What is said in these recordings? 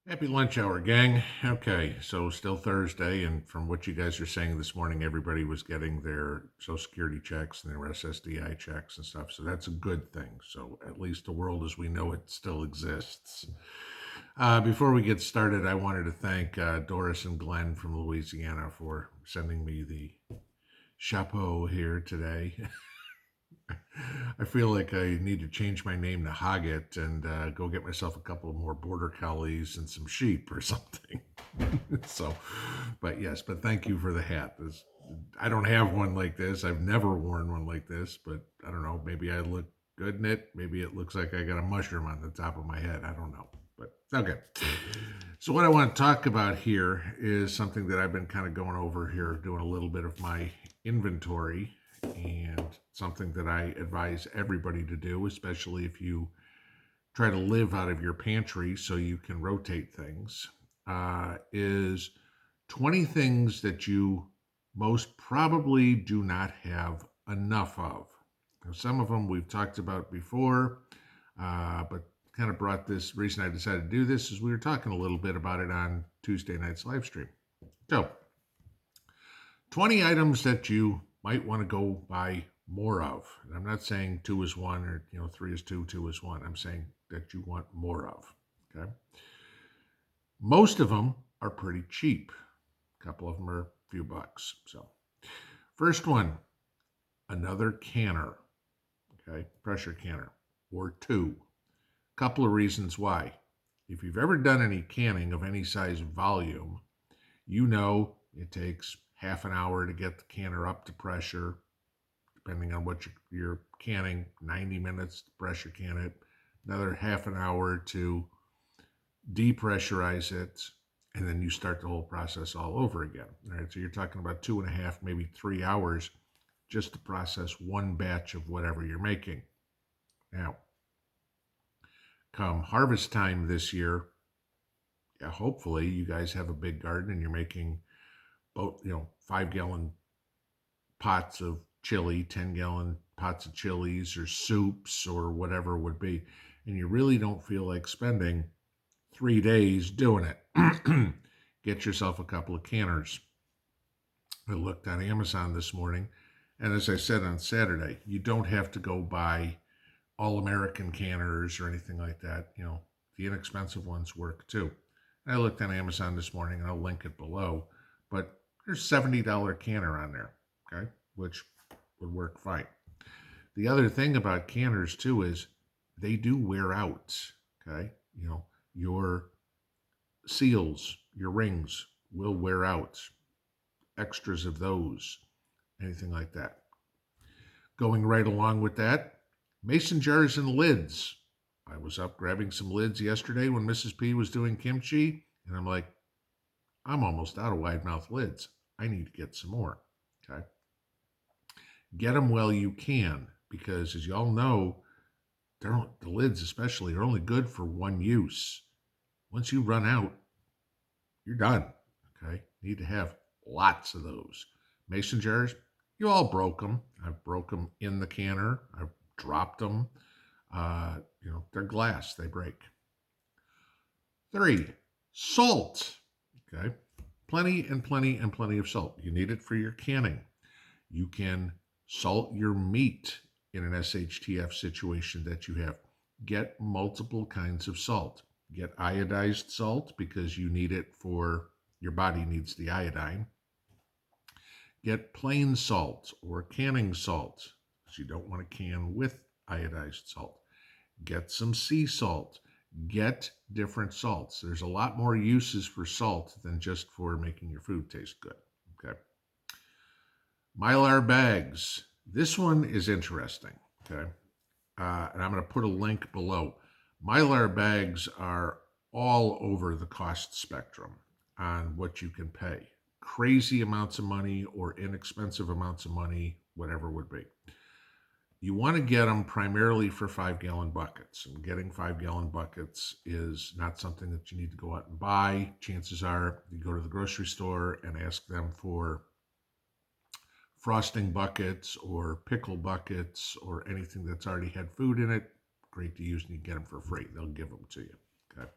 Happy lunch hour, gang. Okay, so still Thursday, and from what you guys are saying this morning, everybody was getting their Social Security checks and their SSDI checks and stuff, so that's a good thing. So at least the world as we know it still exists. Before we get started, I wanted to thank Doris and Glenn from Louisiana for sending me the chapeau here today. I feel like I need to change my name to Hoggett and go get myself a couple more border collies and some sheep or something. So, but yes, but thank you for the hat. I don't have one like this. I've never worn one like this, but I don't know. Maybe I look good in it. Maybe it looks like I got a mushroom on the top of my head. I don't know, but okay. So, what I want to talk about here is something that I've been kind of going over here, doing a little bit of my inventory, and something that I advise everybody to do, especially if you try to live out of your pantry so you can rotate things, is 20 things that you most probably do not have enough of. Now, some of them we've talked about before, but kind of brought this reason I decided to do this is we were talking a little bit about it on Tuesday night's live stream. So, 20 items that you might want to go buy more of. And I'm not saying two is one or three is two, two is one. I'm saying that you want more of. Okay. Most of them are pretty cheap. A couple of them are a few bucks. So, first one, another canner. Okay, pressure canner or two. Couple of reasons why. If you've ever done any canning of any size volume, you know it takes half an hour to get the canner up to pressure, depending on what you're canning, 90 minutes to pressure can it, another half an hour to depressurize it, and then you start the whole process all over again. All right, so you're talking about 2.5, maybe 3 hours just to process one batch of whatever you're making. Now, come harvest time this year, yeah, hopefully you guys have a big garden and you're making both, 5-gallon pots of chili, 10-gallon pots of chilies or soups or whatever it would be, and you really don't feel like spending 3 days doing it. Get yourself a couple of canners. I looked on Amazon this morning, and as I said on Saturday, you don't have to go buy all American canners or anything like that. The inexpensive ones work too. I looked on Amazon this morning, and I'll link it below, but there's $70 canner on there, okay, which would work fine. The other thing about canners too is they do wear out, okay? Your seals, your rings will wear out. Extras of those, anything like that. Going right along with that, mason jars and lids. I was up grabbing some lids yesterday when Mrs. P was doing kimchi, and I'm like, I'm almost out of wide mouth lids. I need to get some more. Okay. Get them while you can, because as y'all know, the lids especially are only good for one use. Once you run out, you're done. Okay. Need to have lots of those. Mason jars, you all broke them. I've broke them in the canner. I've dropped them. They're glass, they break. 3, salt. Okay. Plenty and plenty and plenty of salt. You need it for your canning. You can salt your meat in an SHTF situation that you have. Get multiple kinds of salt. Get iodized salt because you need it for your body needs the iodine. Get plain salt or canning salt because you don't want to can with iodized salt. Get some sea salt. Get different salts. There's a lot more uses for salt than just for making your food taste good. Okay. Mylar bags. This one is interesting. Okay. And I'm going to put a link below. Mylar bags are all over the cost spectrum on what you can pay. Crazy amounts of money or inexpensive amounts of money, whatever it would be. You want to get them primarily for 5-gallon buckets. And getting 5-gallon buckets is not something that you need to go out and buy. Chances are you go to the grocery store and ask them for frosting buckets or pickle buckets or anything that's already had food in it. Great to use, and you get them for free. They'll give them to you. Okay.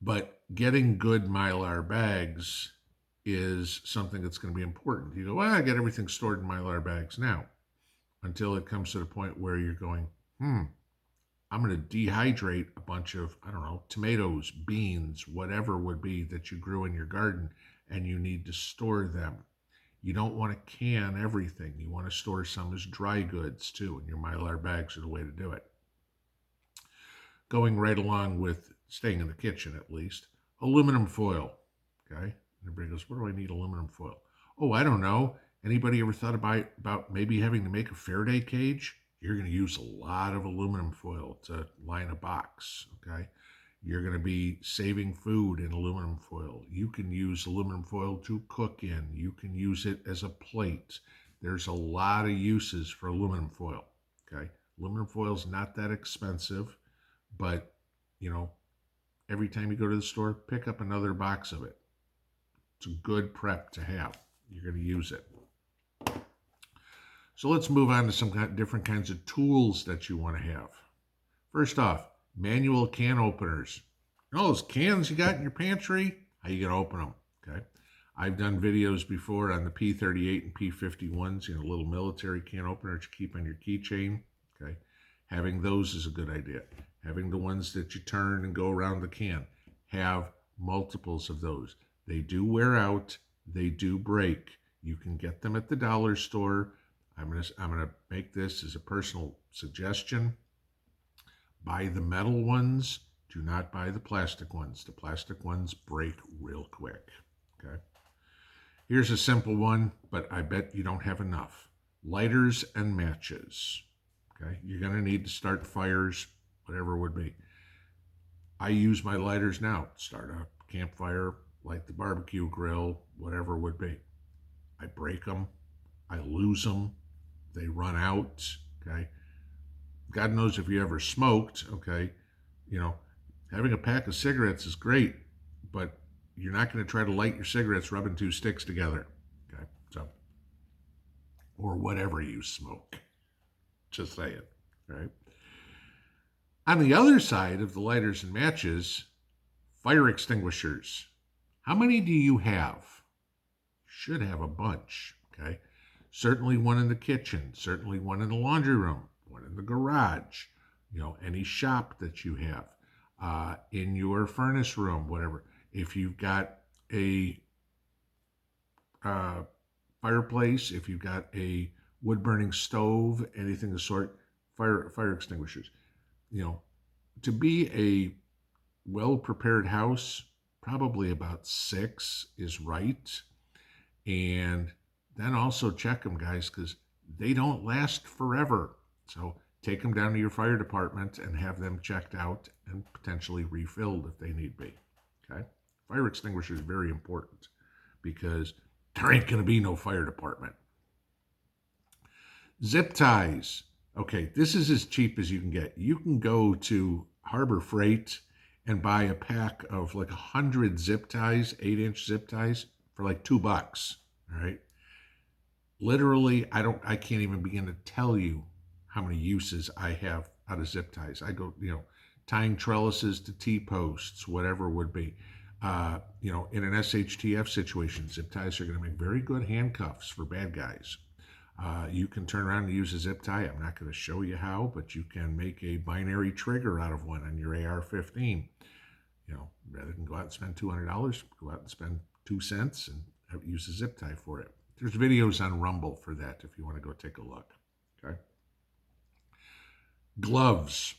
But getting good Mylar bags is something that's going to be important. You go, well, I got everything stored in Mylar bags now, until it comes to the point where you're going, I'm going to dehydrate a bunch of, I don't know, tomatoes, beans, whatever would be that you grew in your garden, and you need to store them. You don't want to can everything. You want to store some as dry goods too, and your Mylar bags are the way to do it. Going right along with staying in the kitchen at least, aluminum foil. Okay? Everybody goes, what do I need aluminum foil? Oh, I don't know. Anybody ever thought about maybe having to make a Faraday cage? You're going to use a lot of aluminum foil to line a box. Okay? You're going to be saving food in aluminum foil. You can use aluminum foil to cook in. You can use it as a plate. There's a lot of uses for aluminum foil. Okay? Aluminum foil is not that expensive, but, every time you go to the store, pick up another box of it. It's a good prep to have. You're going to use it. So let's move on to some different kinds of tools that you want to have. First off, manual can openers. All those cans you got in your pantry, how you going to open them? Okay. I've done videos before on the P38 and P51s, little military can openers you keep on your keychain. Okay. Having those is a good idea. Having the ones that you turn and go around the can. Have multiples of those. They do wear out. They do break. You can get them at the dollar store. I'm gonna make this as a personal suggestion. Buy the metal ones. Do not buy the plastic ones. The plastic ones break real quick. Okay. Here's a simple one, but I bet you don't have enough. Lighters and matches. Okay. You're gonna need to start fires, whatever it would be. I use my lighters now. Start a campfire, light the barbecue grill, whatever it would be. I break them. I lose them. They run out. Okay. God knows if you ever smoked, okay, having a pack of cigarettes is great, but you're not going to try to light your cigarettes rubbing two sticks together. Okay. So, or whatever you smoke. Just saying. Right. On the other side of the lighters and matches, fire extinguishers. How many do you have? Should have a bunch. Okay. Certainly one in the kitchen, certainly one in the laundry room, one in the garage, any shop that you have, in your furnace room, whatever. If you've got a fireplace, if you've got a wood-burning stove, anything of the sort, fire extinguishers. To be a well-prepared house, probably about 6 is right. And then also check them, guys, because they don't last forever. So take them down to your fire department and have them checked out and potentially refilled if they need be. Okay? Fire extinguisher is very important because there ain't going to be no fire department. Zip ties. Okay, this is as cheap as you can get. You can go to Harbor Freight and buy a pack of like 100 zip ties, 8-inch zip ties for like $2. All right. Literally, I can't even begin to tell you how many uses I have out of zip ties. I go, tying trellises to T-posts, whatever it would be. In an SHTF situation, zip ties are going to make very good handcuffs for bad guys. You can turn around and use a zip tie. I'm not going to show you how, but you can make a binary trigger out of one on your AR-15. Rather than go out and spend $200, go out and spend 2 cents and use a zip tie for it. There's videos on Rumble for that if you want to go take a look. Okay. Gloves.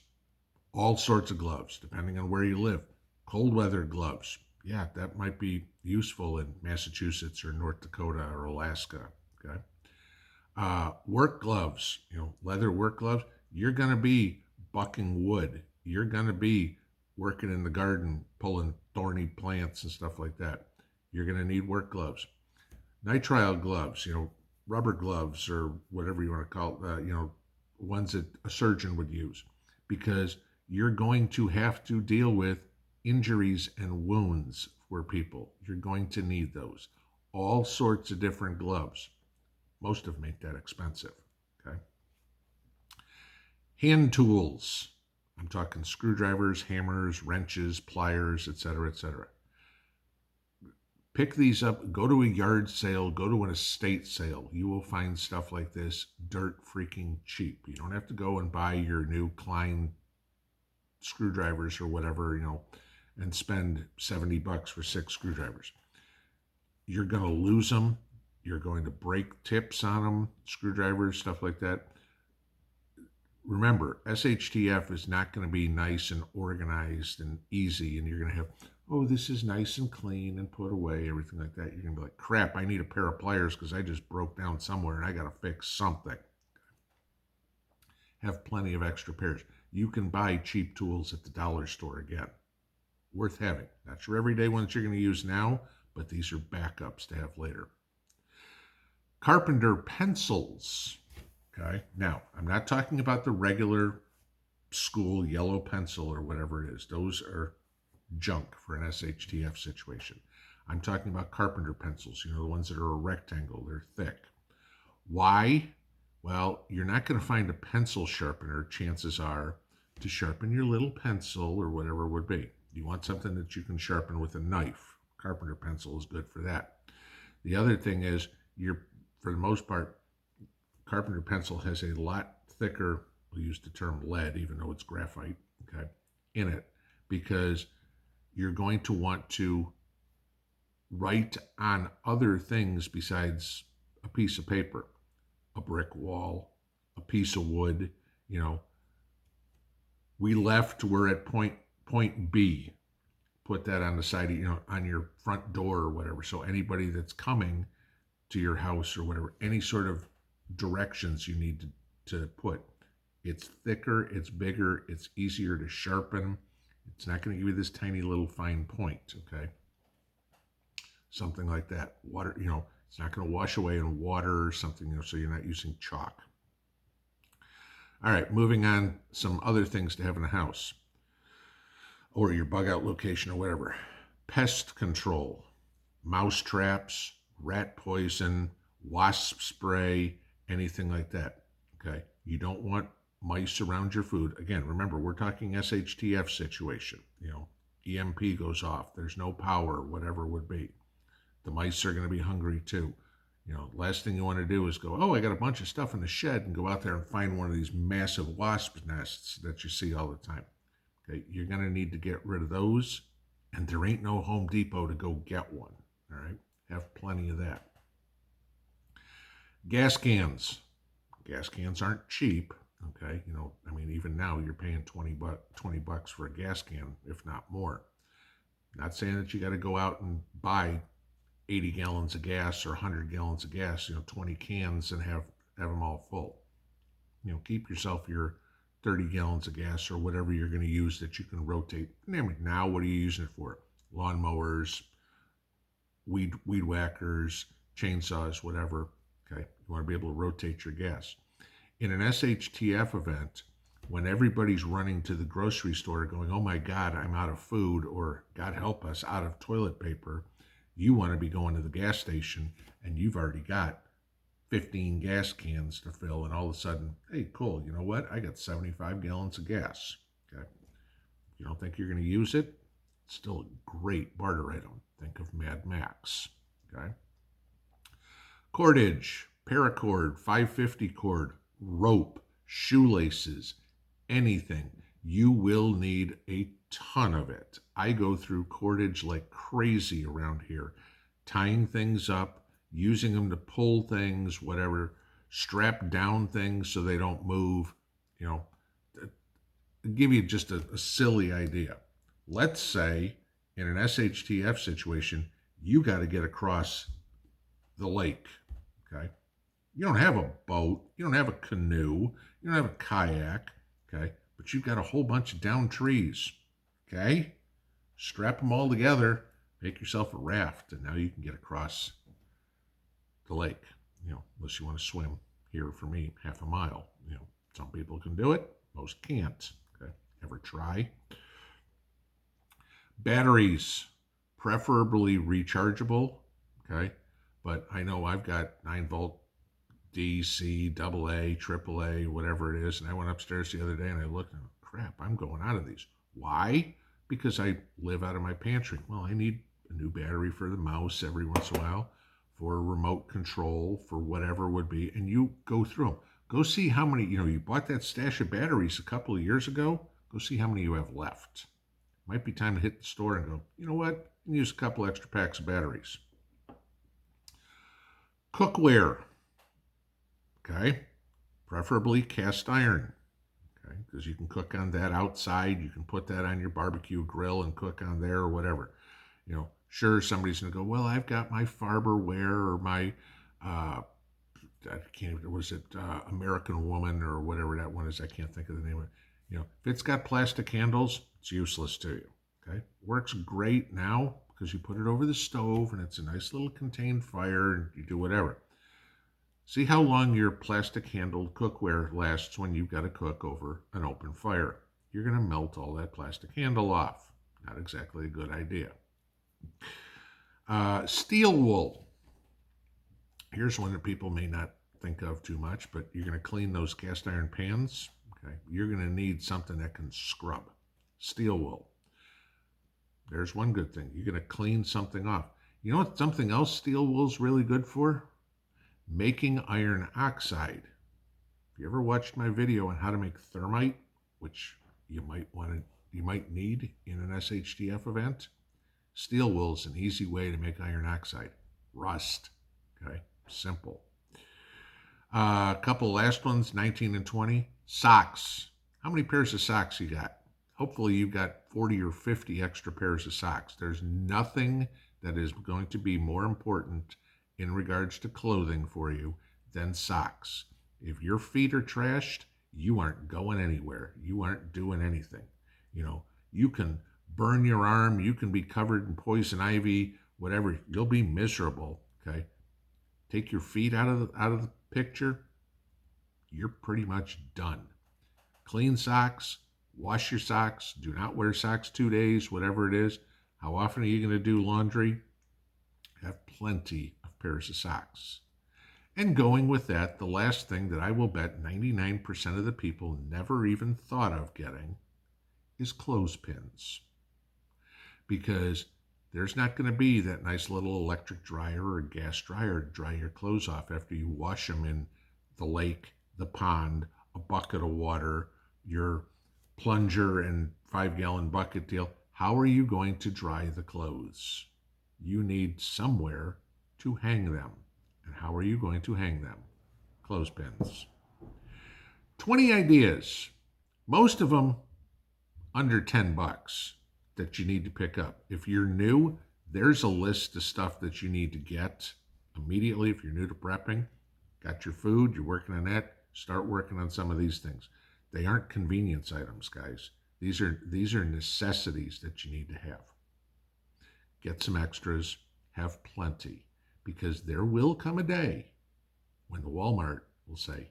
All sorts of gloves, depending on where you live. Cold weather gloves. Yeah, that might be useful in Massachusetts or North Dakota or Alaska. Okay. Work gloves, leather work gloves. You're going to be bucking wood. You're going to be working in the garden, pulling thorny plants and stuff like that. You're going to need work gloves. Nitrile gloves, rubber gloves or whatever you want to call it, ones that a surgeon would use, because you're going to have to deal with injuries and wounds for people. You're going to need those. All sorts of different gloves. Most of them ain't that expensive. Okay. Hand tools. I'm talking screwdrivers, hammers, wrenches, pliers, etc., etc. Pick these up, go to a yard sale, go to an estate sale. You will find stuff like this dirt freaking cheap. You don't have to go and buy your new Klein screwdrivers or whatever, and spend $70 for 6 screwdrivers. You're going to lose them. You're going to break tips on them, screwdrivers, stuff like that. Remember, SHTF is not going to be nice and organized and easy, and you're going to have, oh, this is nice and clean and put away, everything like that. You're going to be like, crap, I need a pair of pliers because I just broke down somewhere and I got to fix something. Have plenty of extra pairs. You can buy cheap tools at the dollar store again. Worth having. Not your everyday ones you're going to use now, but these are backups to have later. Carpenter pencils. Okay. Now, I'm not talking about the regular school yellow pencil or whatever it is. Those are junk for an SHTF situation. I'm talking about carpenter pencils, the ones that are a rectangle. They're thick. Why? Well, you're not going to find a pencil sharpener, chances are, to sharpen your little pencil or whatever it would be. You want something that you can sharpen with a knife. Carpenter pencil is good for that. The other thing is, for the most part, carpenter pencil has a lot thicker, we'll use the term lead, even though it's graphite, okay, in it, because you're going to want to write on other things besides a piece of paper, a brick wall, a piece of wood. We're at point B. Put that on the side, on your front door or whatever. So anybody that's coming to your house or whatever, any sort of directions you need to put. It's thicker, it's bigger, it's easier to sharpen. It's not going to give you this tiny little fine point, okay? Something like that. Water, it's not going to wash away in water or something, so you're not using chalk. All right, moving on, some other things to have in the house or your bug out location or whatever. Pest control, mouse traps, rat poison, wasp spray, anything like that, okay? You don't want mice around your food. Again, remember, we're talking SHTF situation. EMP goes off, there's no power, whatever it would be. The mice are going to be hungry too. Last thing you want to do is go, oh, I got a bunch of stuff in the shed, and go out there and find one of these massive wasp nests that you see all the time. Okay, you're going to need to get rid of those, and there ain't no Home Depot to go get one. All right, have plenty of that. Gas cans. Gas cans aren't cheap. Okay, even now you're paying $20 for a gas can, if not more. Not saying that you got to go out and buy 80 gallons of gas or 100 gallons of gas, 20 cans and have them all full. Keep yourself your 30 gallons of gas or whatever you're going to use that you can rotate. Now, what are you using it for? Lawn mowers, weed whackers, chainsaws, whatever. Okay, you want to be able to rotate your gas. In an SHTF event, when everybody's running to the grocery store going, oh my God, I'm out of food, or God help us, out of toilet paper, you want to be going to the gas station and you've already got 15 gas cans to fill, and all of a sudden, hey, cool, you know what? I got 75 gallons of gas. Okay. You don't think you're going to use it? It's still a great barter item. Think of Mad Max. Okay. Cordage, paracord, 550 cord, rope, shoelaces, anything. You will need a ton of it. I go through cordage like crazy around here, tying things up, using them to pull things, whatever, strap down things so they don't move. Give you just a silly idea. Let's say in an SHTF situation, you got to get across the lake, okay? You don't have a boat, you don't have a canoe, you don't have a kayak, okay? But you've got a whole bunch of downed trees, okay? Strap them all together, make yourself a raft, and now you can get across the lake, unless you want to swim. Here for me, half a mile. Some people can do it, most can't. Okay, ever try? Batteries, preferably rechargeable. Okay, but I know I've got 9-volt DC, AA, AAA, whatever it is, and I went upstairs the other day and I looked and crap, I'm going out of these. Why? Because I live out of my pantry. Well, I need a new battery for the mouse every once in a while, for remote control, for whatever would be, and you go through them. Go see how many, you bought that stash of batteries a couple of years ago. Go see how many you have left. Might be time to hit the store and go, you know what? I can use a couple extra packs of batteries. Cookware. Okay. Preferably cast iron. Okay. Because you can cook on that outside. You can put that on your barbecue grill and cook on there or whatever. Sure, somebody's going to go, well, I've got my Farberware or my, I can't, was it American Woman or whatever that one is? I can't think of the name of it. If it's got plastic handles, it's useless to you. Okay. Works great now because you put it over the stove and it's a nice little contained fire and you do whatever. See how long your plastic handled cookware lasts when you've got to cook over an open fire. You're going to melt all that plastic handle off. Not exactly a good idea. Steel wool. Here's one that people may not think of too much, but you're going to clean those cast iron pans. Okay, you're going to need something that can scrub. Steel wool. There's one good thing. You're going to clean something off. You know what something else steel wool's really good for? Making iron oxide. If you ever watched my video on how to make thermite, which you might need in an SHTF event, steel wool is an easy way to make iron oxide. Rust. Okay, simple. A couple last ones, 19 and 20. Socks. How many pairs of socks you got? Hopefully you've got 40 or 50 extra pairs of socks. There's nothing that is going to be more important in regards to clothing for you than socks. If your feet are trashed, you aren't going anywhere. You aren't doing anything. You can burn your arm. You can be covered in poison ivy, whatever. You'll be miserable. Okay. Take your feet out of the picture. You're pretty much done. Clean socks. Wash your socks. Do not wear socks 2 days, whatever it is. How often are you going to do laundry? Have plenty of pairs of socks. And going with that, the last thing that I will bet 99% of the people never even thought of getting is clothespins. Because there's not going to be that nice little electric dryer or gas dryer to dry your clothes off after you wash them in the lake, the pond, a bucket of water, your plunger and 5-gallon bucket deal. How are you going to dry the clothes? You need somewhere to hang them. And how are you going to hang them? Clothespins. 20 ideas. Most of them under $10 that you need to pick up. If you're new, there's a list of stuff that you need to get immediately. If you're new to prepping, got your food, you're working on that, start working on some of these things. They aren't convenience items, guys. These are necessities that you need to have. Get some extras, have plenty, because there will come a day when the Walmart will say,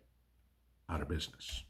out of business.